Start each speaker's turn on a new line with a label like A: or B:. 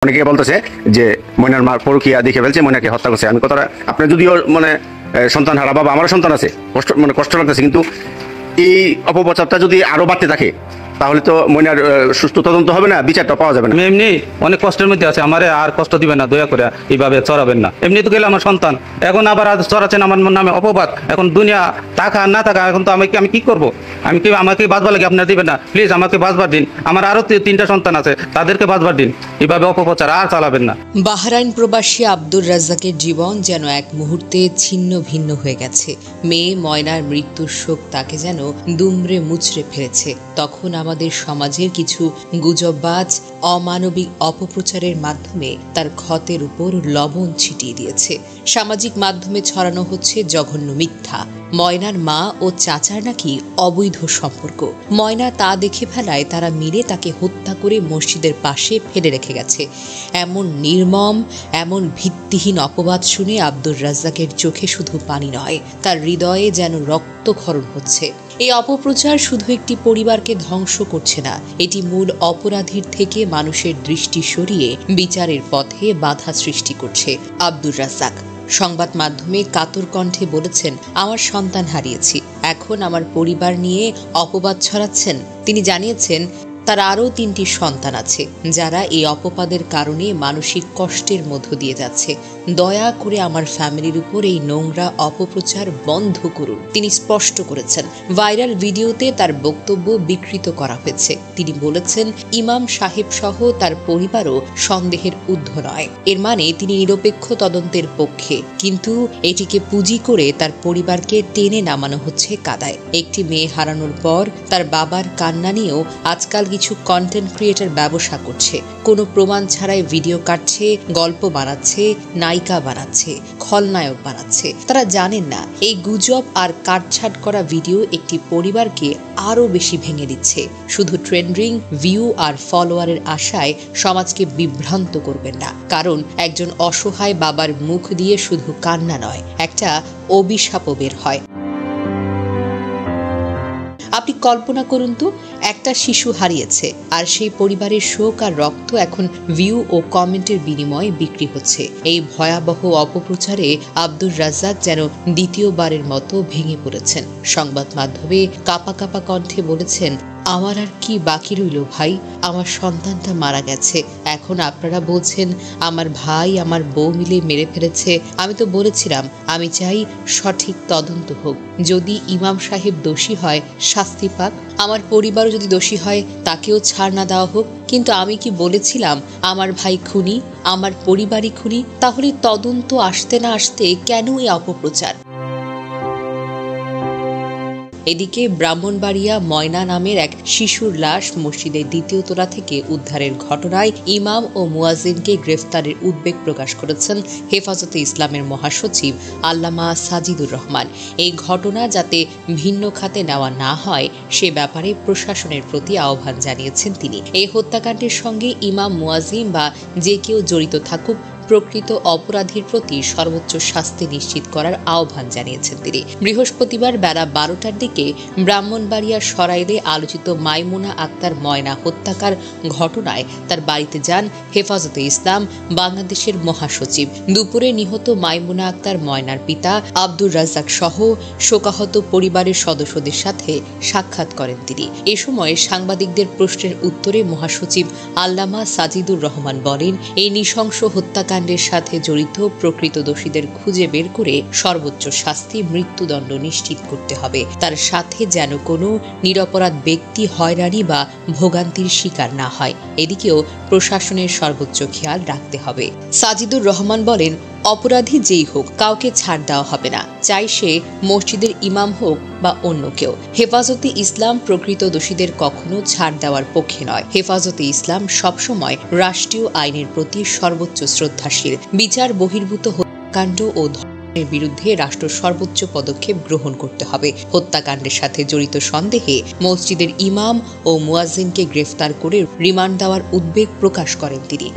A: অনেকে বলতেছে যে ময়নার মা পরকীয়া দেখে ফেলছে, ময়নাকে হত্যা করছে। আমি কথাটা, আপনার যদিও সন্তান হারা বাবা, আমারও সন্তান আছে, কষ্ট লাগতেছে, কিন্তু এই অপপ্রচারটা যদি আরো বাড়তে থাকে তাহলে তো ময়নার সুস্থ তদন্ত হবে না, বিচারটা পাওয়া যাবে না।
B: আমি এমনি অনেক কষ্টের মধ্যে আছে, আমারে আর কষ্ট দিবেন না, দয়া করে এইভাবে চড়াবেন না। এমনি তো গেলে আমার সন্তান, এখন আবার আজ চড়াচ্ছেন আমার নামে অপবাদ। এখন দুনিয়া টাকা না টাকা, এখন তো আমি কি করবো? আমাকে বাঁচবার লাগে আপনারা দিবেন না, প্লিজ আমাকে বাঁচবার দিন। আমার আরো 3টা সন্তান আছে, তাদেরকে বাঁচবার দিন। এইভাবে অপপ্রচার আর চালাবেন না।
C: বাহরাইন প্রবাসী আব্দুর রাজ্জাকের জীবন যেন এক মুহূর্তে ছিন্ন ভিন্ন হয়ে গেছে। মেয়ে ময়নার মৃত্যুর শোক তাকে যেন দুমড়ে মুচড়ে ফেলেছে। তখন আমাদের সমাজের কিছু গুজববাজ অমানবিক অপপ্রচারের মাধ্যমে তার ক্ষতের উপর লবণ ছিটিয়ে দিয়েছে। সামাজিক মাধ্যমে ছড়ানো হচ্ছে জঘন্য মিথ্যা। ময়নার মা ও চাচার নাকি অবৈধ সম্পর্ক। ময়না তা দেখে ফেলায় তারা মিলে তাকে হত্যা করে মসজিদের পাশে ফেলে রেখে গেছে। এমন নির্মম, এমন ভিত্তিহীন অপবাদ শুনে আব্দুর রাজ্জাকের চোখে শুধু পানি নয়, তার হৃদয়ে যেন রক্তক্ষরণ হচ্ছে। এই অপপ্রচার শুধু একটি পরিবারকে ধ্বংস করছে না, এটি মূল অপরাধীর থেকে মানুষের দৃষ্টি সরিয়ে বিচারের পথে বাধা সৃষ্টি করছে। আব্দুর রাজ্জাক সংবাদ মাধ্যমে কাতর কণ্ঠে বলেছেন, আমার সন্তান হারিয়েছি, এখন আমার পরিবার নিয়ে অপবাদ ছড়াচ্ছেন। তিনি জানিয়েছেন তার আরও 3টি সন্তান আছে যারা এই অপবাদের কারণে মানসিক কষ্টের মধ্য দিয়ে যাচ্ছে। দয়া করে আমার ফ্যামিলির উপর এই নোংরা অপপ্রচার বন্ধ করুন, তিনি স্পষ্ট করেছেন। ভাইরাল ভিডিওতে তার বক্তব্য বিকৃত করা হয়েছে। তিনি বলেছেন, ইমাম সাহেব সহ তার পরিবারও সন্দেহের ঊর্ধ্বে নয়। এর মানে তিনি নিরপেক্ষ তদন্তের পক্ষে, কিন্তু এটিকে পুঁজি করে তার পরিবারকে টেনে নামানো হচ্ছে কাদায়। একটি মেয়ে হারানোর পর তার বাবার কান্না নিয়েও আজকাল কিছু কন্টেন্ট ক্রিয়েটর ব্যবসা করছে। কোনো প্রমাণ ছাড়াই ভিডিও কাটছে, গল্প বানাচ্ছে, নায়িকা বানাচ্ছে, খলনায়ক বানাচ্ছে। তারা জানেন না এই গুজব আর কাটছাট করা ভিডিও একটি পরিবারকে আরো বেশি ভেঙে দিচ্ছে। শুধু ট্রেন্ডিং, ভিউ আর ফলোয়ারের আশায় সমাজকে বিভ্রান্ত করবেন না, কারণ একজন অসহায় বাবার মুখ দিয়ে শুধু কান্না নয়, একটা অভিশাপও বের হয়। আপনি কল্পনা করুন তো, একটা শিশু হারিয়েছে আর সেই পরিবারের শোক আর রক্ত এখন ভিউ ও কমেন্টের বিনিময়ে বিক্রি হচ্ছে। এই ভয়াবহ অপপ্রচারে আব্দুর রাজ্জাক যেন দ্বিতীয়বারের মতো ভেঙে পড়েছেন। সংবাদ মাধ্যমে কাঁপা কাঁপা কণ্ঠে বলেছেন, আমার আর কি বাকি রইল ভাই, আমার সন্তানটা মারা গেছে, এখন আপনারা বলছেন আমার ভাই আমার বউ মিলে মেরে ফেলেছে। আমি তো বলেছিলাম আমি চাই সঠিক তদন্ত হোক, যদি ইমাম সাহেব দোষী হয় শাস্তি পাক, আমার পরিবারও যদি দোষী হয় তাকেও ছাড় না দেওয়া হোক। কিন্তু আমি কি বলেছিলাম আমার ভাই খুনি, আমার পরিবারই খুনি? তাহলে তদন্ত আসতে না আসতে কেন এই অপপ্রচার? এদিকে ব্রাহ্মণবাড়িয়া ময়না নামের এক শিশুর লাশ মসজিদের 2য় তলা থেকে উদ্ধারের ঘটনায় ইমাম ও মুয়াজ্জিনকে গ্রেফতারের উদ্বেগ প্রকাশ করেছেন হেফাজতে ইসলামের মহাসচিব আল্লামা সাজিদুর রহমান। এই ঘটনা যাতে ভিন্ন খাতে নেওয়া না হয় সে ব্যাপারে প্রশাসনের প্রতি আহ্বান জানিয়েছেন তিনি। এই হত্যাকাণ্ডের সঙ্গে ইমাম, মুয়াজ্জিন বা যে কেউ জড়িত থাকুক, প্রকৃত অপরাধীর প্রতি সর্বোচ্চ শাস্তি নিশ্চিত করার আহ্বান জানিয়েছেন তিনি। বৃহস্পতিবার বেলা 12টার দিকে ব্রাহ্মণবাড়িয়ার সরাইলে আলোচিত মাইমুনা আক্তার ময়না হত্যাকার ঘটনায় তার বাড়িতে যান হেফাজতে ইসলাম বাংলাদেশের মহাসচিব। দুপুরে নিহত মাইমুনা আক্তার ময়নার পিতা আব্দুর রাজ্জাক সহ শোকাহত পরিবারের সদস্যদের সাথে সাক্ষাৎ করেন তিনি। এ সময় সাংবাদিকদের প্রশ্নের উত্তরে মহাসচিব আল্লামা সাজিদুর রহমান বলেন, এই নৃশংস হত্যাকাণ্ড সাথে জড়িত প্রকৃত দোষীদের খুঁজে বের করে সর্বোচ্চ শাস্তি, মৃত্যুদণ্ড নিশ্চিত করতে হবে। তার সাথে যেন কোনো নিরপরাধ ব্যক্তি হয়রানি বা ভোগান্তির শিকার না হয়, এদিকেও প্রশাসনের সর্বোচ্চ খেয়াল রাখতে হবে। সাজিদুর রহমান বলেন, অপরাধী যেই হোক কাউকে ছাড় দেওয়া হবে না, চাই সে মসজিদের ইমাম হোক বা অন্য কেউ। হেফাজতে ইসলাম প্রকৃত দোষীদের কখনো ছাড় দেওয়ার পক্ষে নয়। হেফাজতে ইসলাম সবসময় রাষ্ট্রীয় আইনের প্রতি সর্বোচ্চ শ্রদ্ধাশীল। বিচার বহির্ভূত হত্যাকাণ্ড ও ধর্ষণের বিরুদ্ধে রাষ্ট্র সর্বোচ্চ পদক্ষেপ গ্রহণ করতে হবে। হত্যাকাণ্ডের সাথে জড়িত সন্দেহে মসজিদের ইমাম ও মুয়াজ্জিনকে গ্রেফতার করে রিমান্ড দেওয়ার উদ্বেগ প্রকাশ করেন তিনি।